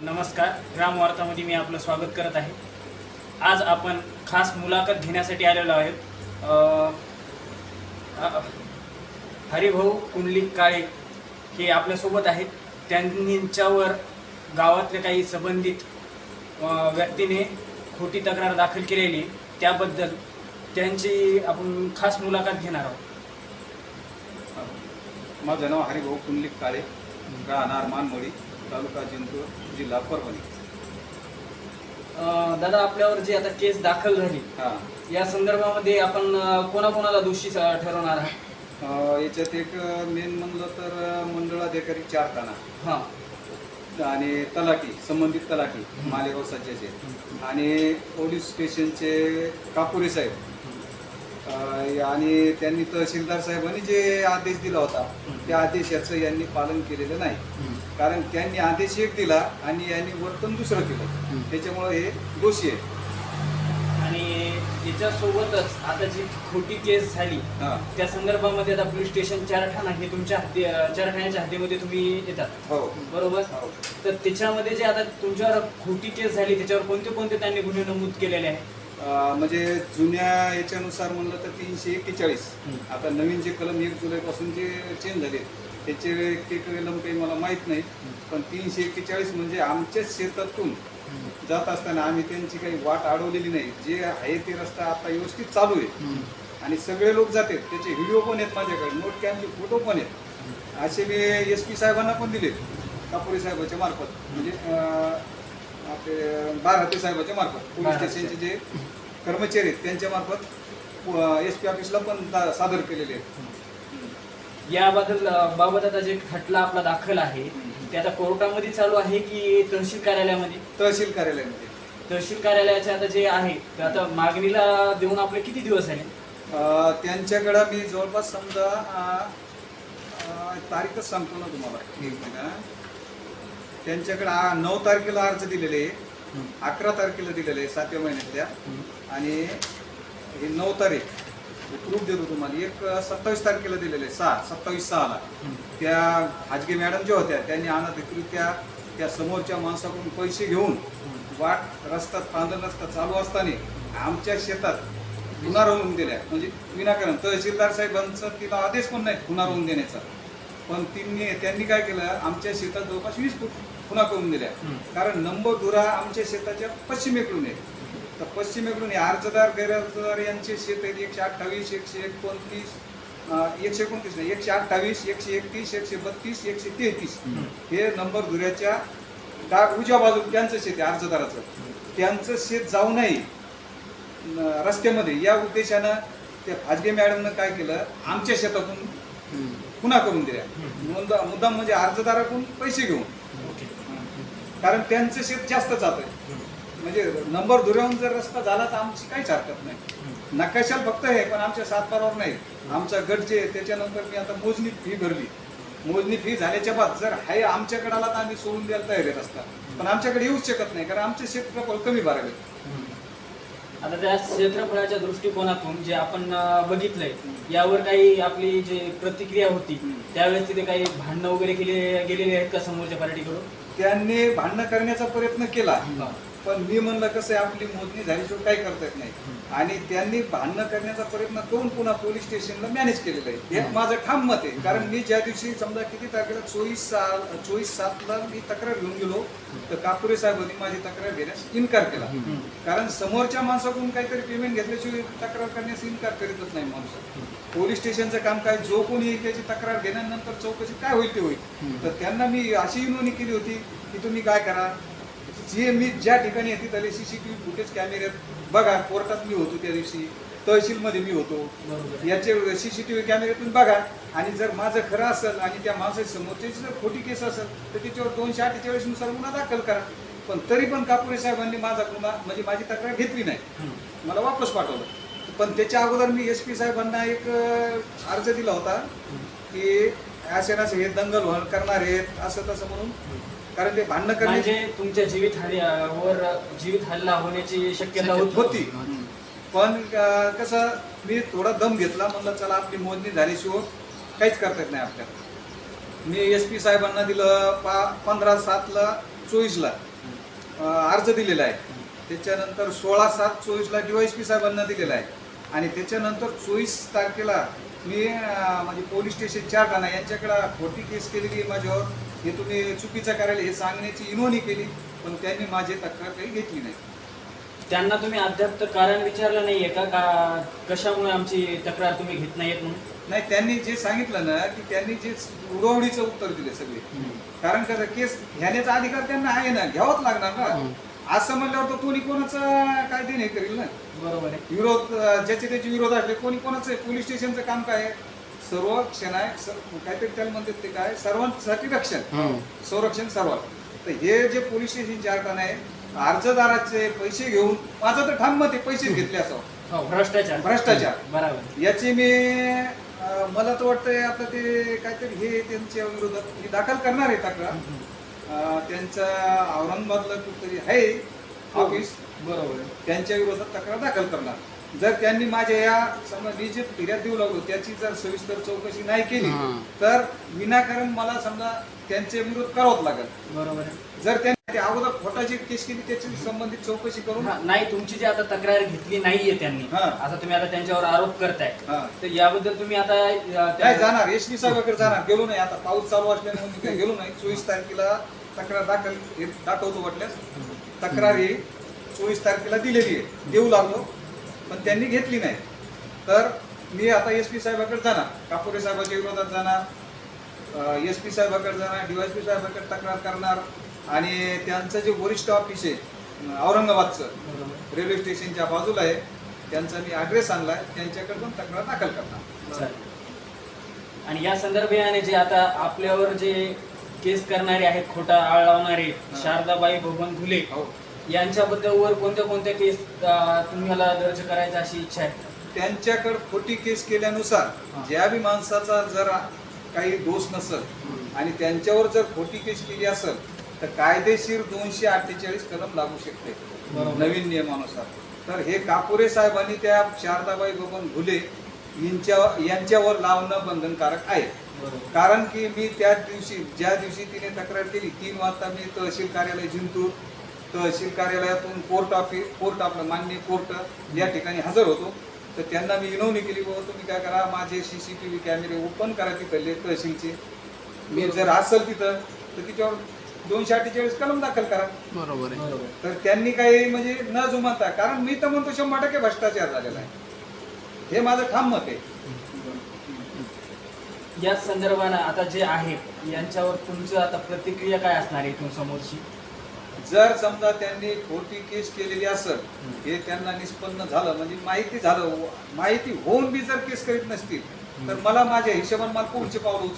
नमस्कार, ग्राम वार्तामध्ये मी आपलं स्वागत करत आहे। आज आपण खास मुलाखत घेण्यासाठी आलेलो आहोत। हरिभाऊ कुंडलिक काळे हे आपल्यासोबत आहेत। त्यांच्यावर गावातल्या काही संबंधित व्यक्तीने खोटी तक्रार दाखल केलेली, त्याबद्दल त्यांची आपण खास मुलाखत घेणार आहोत। माझं नाव हरिभाऊ कुंडलिक काळे, राहणार मानमोळी, तालुका जिंतूर, जिल्हा परभणी। दादा, आपल्यावर जी आता केस दाखल झाली, या संदर्भामध्ये आपण कोणाकोणाला दोषी ठरवणार आहात? याच्यात एक मेन म्हणलं तर मंडळाधिकारी 4 ठाणा हां, आणि तलाठी, संबंधित तलाठी मालेगाव सज्जाचे, आणि पोलीस स्टेशनचे कापुरे साहेब, आणि त्यांनी तहसीलदार साहेबांनी जे आदेश दिला होता त्या आदेशाचं यांनी पालन केलेलं नाही। कारण त्यांनी आदेश एक दिला आणि यांनी वर्तन दुसरं केलं, त्याच्यामुळे हे दोषी आहे। आणि याच्यासोबतच आता जी खोटी केस झाली त्या संदर्भामध्ये आता पोलीस स्टेशन 4 ठाणा हे तुमच्या 4 ठाण्याच्या हद्दीमध्ये तुम्ही येतात, हो बरोबर? तर त्याच्यामध्ये जे आता तुमच्यावर खोटी केस झाली त्याच्यावर कोणते कोणते त्यांनी गुन्हे नमूद केलेले आहे? म्हणजे जुन्या याच्यानुसार म्हणलं तर 341, आता नवीन जे कलम 1 जुलैपासून जे चेंज झाले त्याचे एक कलम काही मला माहीत नाही, पण 341 म्हणजे आमच्याच शेतातून जात असताना आम्ही त्यांची काही वाट अडवलेली नाही। जे आहे ते रस्ता आता व्यवस्थित चालू आहे आणि सगळे लोक जातात, त्याचे व्हिडिओ पण आहेत माझ्याकडे, नोट कॅमचे फोटो पण आहेत। असे मी SP साहेबांना पण दिले, कापुरे साहेबाच्या मार्फत, म्हणजे आपले बाराते साहेबाच्या मार्फत, पोलीस स्टेशनचे जे कर्मचारी आहेत त्यांच्या मार्फत SP ऑफिसला पण सादर केलेले आहेत। याबद्दल बाबत आता जे खटला आपला दाखल आहे ते आता कोर्टामध्ये चालू आहे की तहसील कार्यालयामध्ये? तहसील कार्यालयामध्ये। तहसील कार्यालयाचे आता जे आहे तर आता मागणीला देऊन आपले किती दिवस झाले? त्यांच्याकडं मी जवळपास समजा तारीखच सांगतो ना तुम्हाला, त्यांच्याकडे 9 तारखेला अर्ज दिलेले, 11 तारखेला दिलेले 7व्या महिन्यातल्या, आणि हे 9 तारीख प्रूफ देतो तुम्हाला, एक 27 तारखेला दिलेले, 27/6ला त्या हाजगे मॅडम ज्या होत्या त्यांनी अनधिकृतरित्या त्या समोरच्या माणसाकडून पैसे घेऊन वाट रस्ता पांढरा रस्ता चालू असताना आमच्या शेतात गुन्हा रोवून दिल्या, म्हणजे विनाकारण। तहसीलदार साहेबांचा तिला आदेश पण नाही गुन्हा रोवून देण्याचा, पण त्यांनी काय केलं, आमच्या शेतात जवळपास 20 फूट खुणा करून दिल्या। कारण नंबर दुरा आमच्या शेताच्या पश्चिमेकडून आहे, तर पश्चिमेकडून अर्जदार गैरअर्जदार यांचे शेत आहेत 128, 129, 129 नाही, 128, 131, 132, 133 हे नंबर दुऱ्याच्या डाग उजव्या बाजूला त्यांचं शेत आहे अर्जदाराचं। त्यांचं शेत जाऊ नये रस्त्यामध्ये या उद्देशानं त्या हाजगे मॅडमनं काय केलं, आमच्या शेतातून खुणा करून दिल्या, मुद्दाम म्हणजे अर्जदाराकडून पैसे घेऊन, कारण त्यांचं शेत जास्त जात आहे। म्हणजे नंबर दुऱ्याहून जर रस्ता झाला तर आमची काहीच हरकत नाही, नकाशाला फक्त आहे, पण आमच्या सातबारावर नाही। आमचा गट जे त्याच्यानंतर मी आता मोजणी फी भरली, मोजणी फी झाल्याच्या बाद जर आहे आमच्याकडे आला तर आम्ही सोडून द्यायला तयार आहेत रस्ता, पण आमच्याकडे येऊच शकत नाही कारण आमचे क्षेत्रफळ कमी भरावे। आता त्या क्षेत्रफळाच्या दृष्टिकोनातून जे आपण बघितलंय यावर काही आपली जी प्रतिक्रिया होती त्यावेळेस तिथे काही भांडणं वगैरे गेलेली आहेत का समोरच्या पार्टीकडून? त्यांनी भांडणं करण्याचा प्रयत्न केला, पण मी म्हणलं कसं आहे, आपली मोजणी झाल्याशिवाय काही करता येत नाही, आणि त्यांनी भांडणं करण्याचा प्रयत्न करून पुन्हा पोलीस स्टेशनला मॅनेज केलेलं आहे। हे माझं ठाम मत आहे, कारण मी ज्या दिवशी समजा किती तारखेला 24/7ला मी तक्रार घेऊन गेलो तर कापुरे साहेबांनी माझी तक्रार घेण्यास इन्कार केला, कारण समोरच्या माणसाकडून काहीतरी पेमेंट घेतल्याशिवाय तक्रार करण्यास इन्कार करीतच नाही माणूस। पोलीस स्टेशनचं काम काय, जो कोणी त्याची तक्रार घेण्यानंतर चौकशी काय होईल ते होईल। तर त्यांना मी अशी विनवणी केली होती की तुम्ही काय करा, जे मी ज्या ठिकाणी येते त्याला CCTV फुटेज कॅमेऱ्यात बघा, कोर्टात मी होतो त्या दिवशी, तहसीलमध्ये मी होतो, याचे CCTV कॅमेऱ्यातून बघा, आणि जर माझं खरं असेल आणि त्या माणसाची समोरच्याची जर खोटी केस असेल तर त्याच्यावर 248 नुसार गुन्हा दाखल करा। पण तरी पण कापुरे साहेबांनी माझा गुन्हा म्हणजे माझी तक्रार घेतली नाही, मला वापस पाठवलं। पण त्याच्या अगोदर मी SP साहेबांना एक अर्ज दिला होता की असे हे दंगल करणार आहेत असं तसं म्हणून, कारण ते भांडणं म्हणजे तुमच्या जीवित हल्ला होण्याची शक्यता होती। पण कसं मी थोडा दम घेतला, म्हणलं चला आपली मोजणी झाल्याशिवाय काहीच करता येत नाही आपल्याला। मी SP साहेबांना दिलं 15/7/24ला अर्ज दिलेला आहे. त्याच्यानंतर 16/7/24ला DYSP साहेबांना दिलेला आहे. आणि त्याच्यानंतर 24 तारखेला मी म्हणजे पोलीस स्टेशन 4 ठाणा यांच्याकडे खोटी केस केलेली आहे माझ्यावर. हे तुम्ही चुकीचं करायला हे सांगण्याची विनवणी केली, पण त्यांनी माझी तक्रार काही घेतली नाही. त्यांना तुम्ही अद्याप कारण विचारलं नाहीये का कशामुळे आमची तक्रार तुम्ही घेत नाहीयेत म्हणून? नाही, त्यांनी जे सांगितलं ना की त्यांनी जे उडवडीचं उत्तर दिले सगळे. कारण कसं केस घेण्याचा अधिकार त्यांना आहे ना, घ्यावाच लागणार ना. असं म्हणल्यावर तर कोणी कोणाचं काय ते नाही करेल ना. बरोबर आहे. विरोध ज्याचे त्याचे विरोध असले कोणी कोणाचं पोलीस स्टेशनचं काम काय आहे? सर्वक्षण आहे, काहीतरी त्याला म्हणतात ते काय, सर्वांसाठी रक्षण, संरक्षण सर्वात. तर हे जे पोलीस स्टेशन 4 ठाणे आहे, अर्जदाराचे पैसे घेऊन, माझं तर ठाम मत आहे पैसे घेतले असावं. भ्रष्टाचार बरोबर. याची मी मला तर वाटतंय आता ते काहीतरी हे त्यांच्या विरोधात मी दाखल करणार आहे तक्रार. त्यांचा औरंगाबादला कुठतरी आहे ऑफिस, बरोबर, त्यांच्या विरोधात तक्रार दाखल करणार. जर त्यांनी माझ्या या समजा मी जे फिर्याद देऊ लागलो त्याची जर सविस्तर चौकशी नाही केली तर विनाकारण मला समजा त्यांचे विरोध करावाच लागेल. बरोबर आहे. जर त्यांनी अगोदर खोटाची केस केली त्याची संबंधित चौकशी करून नाही, तुमची जी आता तक्रार घेतली नाहीये त्यांनी, आता तुम्ही आता त्यांच्यावर आरोप करताय, तर याबद्दल तुम्ही आता काय जाणार एसपी साहेबांकडे जाणार, गेलो नाही. आता पाऊस चालू असल्यामुळे मी काही गेलो नाही. 24 तारखेला तक्रार दाखवतो वाटल्यास. तक्रार ही 24 तारखेला दिलेली आहे, देऊ लागलो, पण त्यांनी घेतली नाही. तर मी आता एसपी साहेबांकडे जाणार, कापोरे साहेबांच्या विरोधात जाणार, एसपी साहेबांकडे जाणार, DYSP साहेबांकडे तक्रार करणार. आणि त्यांचं जे वरिष्ठ ऑफिस आहे औरंगाबादचं, रेल्वे स्टेशनच्या बाजूला आहे, त्यांचा मी ॲड्रेस आणलाय, त्यांच्याकडे पण तक्रार दाखल करणार. आणि या संदर्भाने जे आता आपल्यावर जे केस करणारे आहेत, खोटा आळ लावणारे शारदाबाई भगवान घुले, यांच्याबद्दल वर कोणत्या कोणत्या केस तुम्हाला दर्ज करायचा अशी इच्छा आहे? त्यांच्याकडे खोटी केस केल्यानुसार ज्या बी माणसाचा जर काही दोष नसेल आणि त्यांच्यावर जर खोटी केस केली असेल तर कायदेशीर 248 कलम लागू शकते नवीन नियमानुसार. तर हे कापुरे साहेबांनी त्या शारदाबाई भगवान घुले यांच्यावर लावणं बंधनकारक आहे. कारण की मी त्या दिवशी ज्या दिवशी तिने तक्रार केली 3 वाजता मी तहसील कार्यालय जिंतूर, तहसील कार्यालयातून कोर्ट आपलं मान्य कोर्ट या ठिकाणी हजर होतो. तर त्यांना मी विनवणी केली, बाबा तुम्ही काय करा, माझे CCTV कॅमेरे ओपन करा तिथले तहसीलचे. मी जर असेल तिथं तर तिच्यावर 248 कलम दाखल करा. बरोबर आहे. तर त्यांनी काही म्हणजे न जुमानता, कारण मी तर म्हणतो 100% भ्रष्टाचार झालेला आहे, हे माझं ठाम मत आहे. या संदर्भानं आता जे आहे यांच्यावर तुमचं आता प्रतिक्रिया काय असणार आहे इथून समोरची? जर समजा त्यांनी खोटी केस केलेली असेल, हे त्यांना निष्पन्न झालं म्हणजे माहिती होऊन बी जर केस करीत नसतील तर मला माझ्या हिशोबाने मला पुढचे पावलं उचलावे